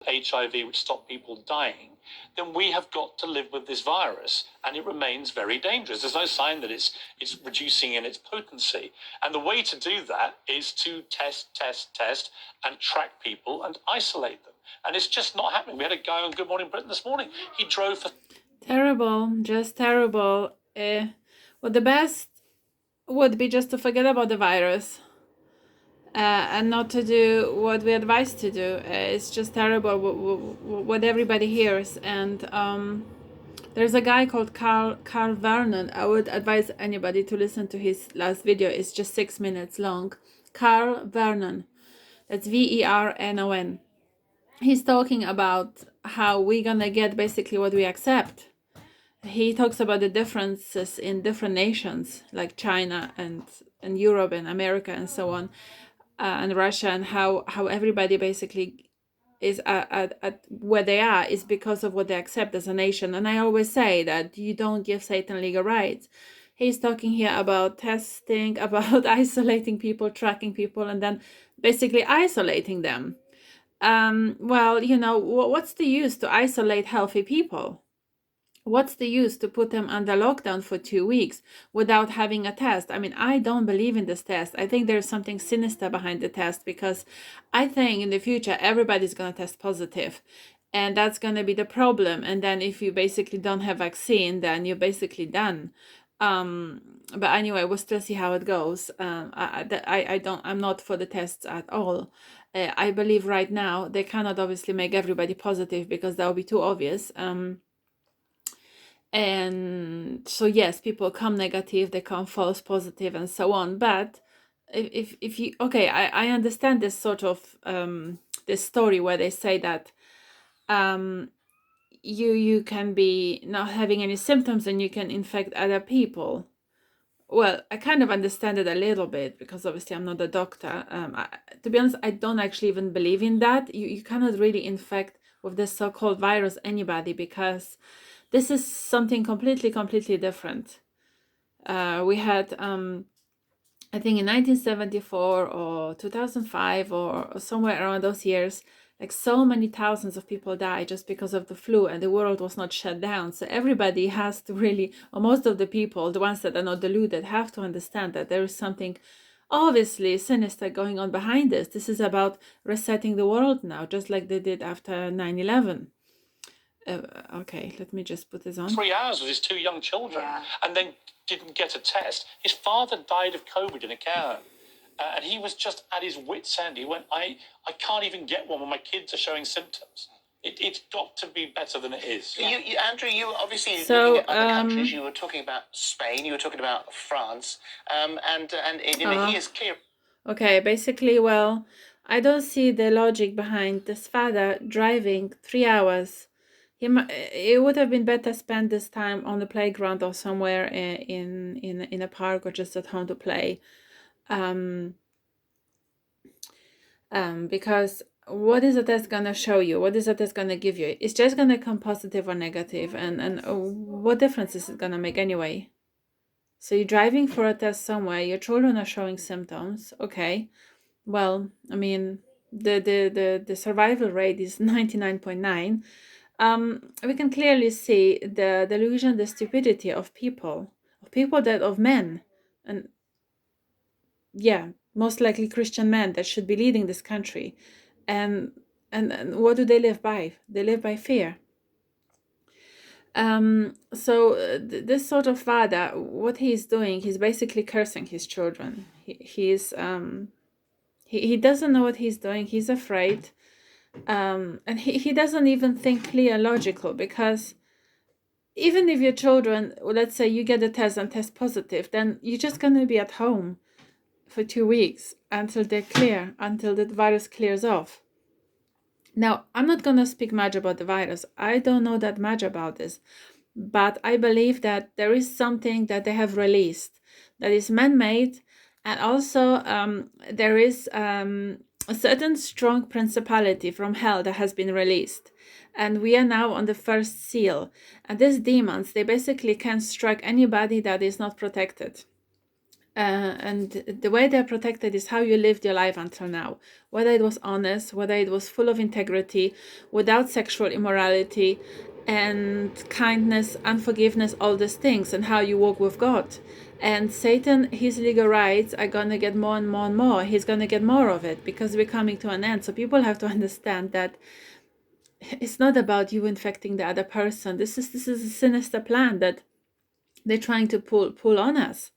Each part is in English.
HIV, which stop people dying, then we have got to live with this virus, and it remains very dangerous. There's no sign that it's reducing in its potency. And the way to do that is to test, and track people and isolate them. And it's just not happening. We had a guy on Good Morning Britain this morning. He drove for... Terrible, just terrible. Well, the best would be just to forget about the virus. And not to do what we advise to do. It's just terrible what everybody hears. And there's a guy called Carl Vernon. I would advise anybody to listen to his last video. It's just 6 minutes long. Carl Vernon. That's Vernon. He's talking about how we're gonna get basically what we accept. He talks about the differences in different nations like China and Europe and America and so on. And Russia, and how everybody basically is at where they are is because of what they accept as a nation. And I always say that you don't give Satan legal rights. He's talking here about testing, about isolating people, tracking people, and then basically isolating them. Well, you know, what's the use to isolate healthy people? What's the use to put them under lockdown for 2 weeks without having a test? I mean, I don't believe in this test. I think there's something sinister behind the test, because I think in the future everybody's going to test positive, and that's going to be the problem. And then if you basically don't have vaccine, then you're basically done. But anyway, we'll still see how it goes. I'm not for the tests at all. I believe right now they cannot obviously make everybody positive, because that would be too obvious. And so yes, people come negative, they come false positive, and so on. But if you, okay, I understand this sort of this story where they say that you can be not having any symptoms and you can infect other people. Well, I kind of understand it a little bit, because obviously I'm not a doctor. To be honest, I don't actually even believe in that. You cannot really infect with this so-called virus anybody, because this is something completely different. We had, I think in 1974 or 2005 or somewhere around those years, like so many thousands of people died just because of the flu, and the world was not shut down. So everybody has to really, or most of the people, the ones that are not deluded, have to understand that there is something obviously sinister going on behind this. This is about resetting the world now, just like they did after 9/11. Okay, let me just put this on. 3 hours with his 2 young children, and then didn't get a test. His father died of COVID in a care home, and he was just at his wit's end. He went, I can't even get one when my kids are showing symptoms. It's got to be better than it is. Andrew, you obviously looking at other countries. You were talking about Spain. You were talking about France, and he is clear. Okay, basically, well, I don't see the logic behind this father driving 3 hours. It would have been better spend this time on the playground or somewhere in a park, or just at home to play. Because what is the test gonna show you? What is the test gonna give you? It's just gonna come positive or negative, and what difference is it gonna make anyway? So you're driving for a test somewhere, your children are showing symptoms, okay. Well, I mean, the survival rate is 99.9. We can clearly see the delusion, the stupidity of men, and yeah, most likely Christian men that should be leading this country. And what do they live by? They live by fear. This sort of father, what he's doing, he's basically cursing his children. He doesn't know what he's doing. He's afraid. And he doesn't even think clear logical, because even if your children, let's say you get a test and test positive, then you're just going to be at home for 2 weeks until they're clear, until the virus clears off. Now, I'm not going to speak much about the virus. I don't know that much about this, but I believe that there is something that they have released that is man-made, and also there is a certain strong principality from hell that has been released, and we are now on the first seal. And these demons, they basically can strike anybody that is not protected. And the way they're protected is how you lived your life until now. Whether it was honest, whether it was full of integrity, without sexual immorality, and kindness, unforgiveness, all these things, and how you walk with God. And Satan, his legal rights are going to get more and more and more. He's going to get more of it because we're coming to an end. So people have to understand that it's not about you infecting the other person. This is a sinister plan that they're trying to pull on us,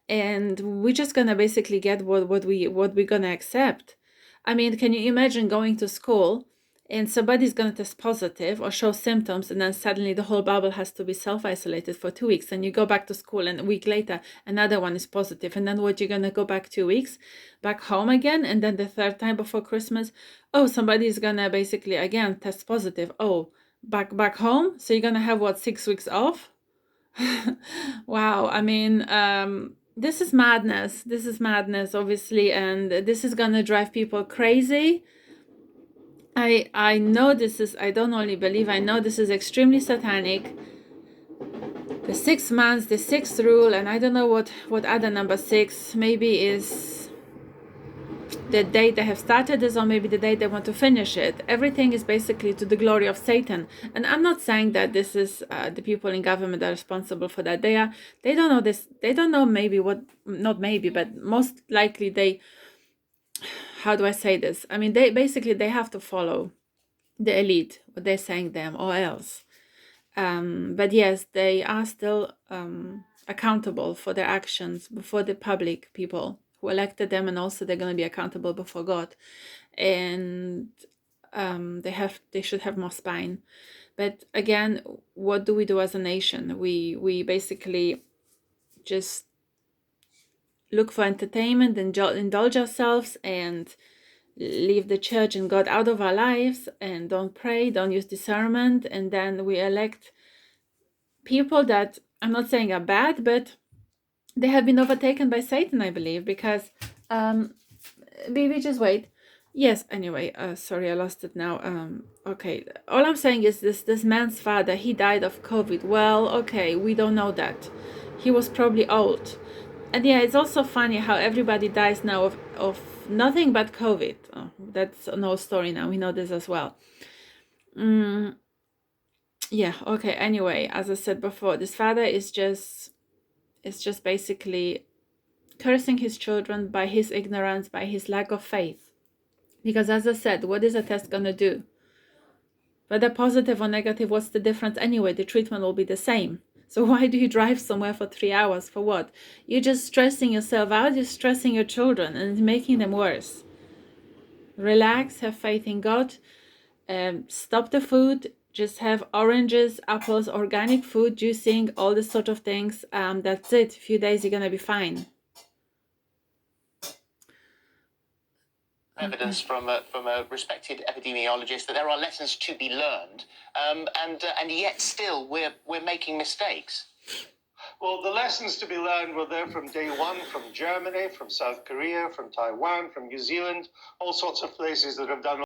and we're just gonna basically get what we're gonna accept. I mean, can you imagine going to school and somebody's gonna test positive or show symptoms, and then suddenly the whole bubble has to be self-isolated for 2 weeks, and you go back to school, and a week later another one is positive, and then what, you're gonna go back 2 weeks back home again, and then the third time before Christmas, oh, somebody's gonna basically again test positive, oh, back home, so you're gonna have what, 6 weeks off? Wow, I mean, this is madness. This is madness, obviously, and this is gonna drive people crazy. I know this is, I don't only believe, I know this is extremely satanic. The 6 months, the 6th rule, and I don't know what other number 6 maybe is the day they have started this, or maybe the day they want to finish it. Everything is basically to the glory of Satan. And I'm not saying that this is the people in government are responsible for that. They don't know this. They don't know maybe what, not maybe, but most likely they, how do I say this? I mean, they have to follow the elite, what they're saying them, or else. But yes, they are still accountable for their actions before the public people who elected them, and also they're going to be accountable before God, and they should have more spine. But again, what do we do as a nation? We basically just look for entertainment and indulge ourselves and leave the church and God out of our lives, and don't pray, don't use discernment, and then we elect people that, I'm not saying are bad, but they have been overtaken by Satan, I believe, because baby, just wait. Yes, anyway, sorry, I lost it now. Okay, all I'm saying is this man's father, he died of COVID. Well, okay, we don't know that. He was probably old. And yeah, it's also funny how everybody dies now of nothing but COVID. Oh, that's an old story now, we know this as well. Yeah, okay, anyway, as I said before, this father is just basically cursing his children by his ignorance, by his lack of faith. Because as I said, what is a test gonna do? Whether positive or negative, what's the difference anyway? The treatment will be the same. So why do you drive somewhere for 3 hours? For what? You're just stressing yourself out, you're stressing your children, and it's making them worse. Relax, have faith in God, stop the food, just have oranges, apples, organic food, juicing, all this sort of things. That's it. A few days, you're gonna be fine. Evidence from a respected epidemiologist that there are lessons to be learned, and yet still we're making mistakes. Well, the lessons to be learned were there from day one, from Germany, from South Korea, from Taiwan, from New Zealand, all sorts of places that have done